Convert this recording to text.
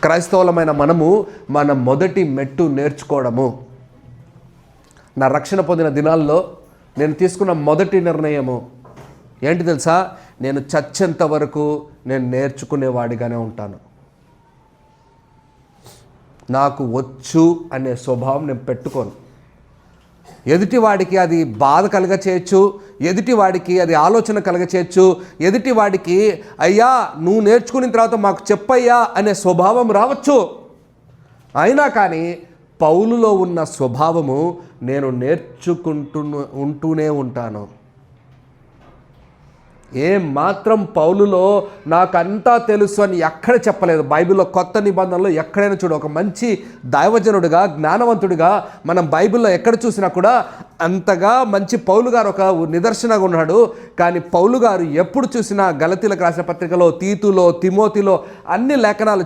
క్రైస్తవులమైన మనము మన మొదటి మెట్టు నేర్చుకోవడము. నా రక్షణ పొందిన దినాల్లో నేను తీసుకున్న మొదటి నిర్ణయము ఏంటి తెలుసా? నేను చచ్చేంత వరకు నేను నేర్చుకునేవాడిగానే ఉంటాను. నాకు వచ్చు అనే స్వభావం నేను పెట్టుకోను. ఎదుటివాడికి అది బాధ కలుగ చేయొచ్చు, ఎదుటివాడికి అది ఆలోచన కలుగ చేయొచ్చు, ఎదుటివాడికి అయ్యా నువ్వు నేర్చుకున్న తర్వాత మాకు చెప్పయ్యా అనే స్వభావం రావచ్చు. అయినా కానీ పౌలులో ఉన్న స్వభావము నేను ఉంటూనే ఉంటాను. మాత్రం పౌలులో నాకంతా తెలుసు అని ఎక్కడ చెప్పలేదు. బైబిల్లో కొత్త నిబంధనలో ఎక్కడైనా చూడు, ఒక మంచి దైవజనుడిగా జ్ఞానవంతుడిగా మనం బైబిల్లో ఎక్కడ చూసినా కూడా అంతగా మంచి పౌలు గారు ఒక నిదర్శనగా ఉన్నాడు. కానీ పౌలు గారు ఎప్పుడు చూసినా గలతీలకు రాసిన పత్రికలో, తీతులో, తిమోతిలో అన్ని లేఖనాలు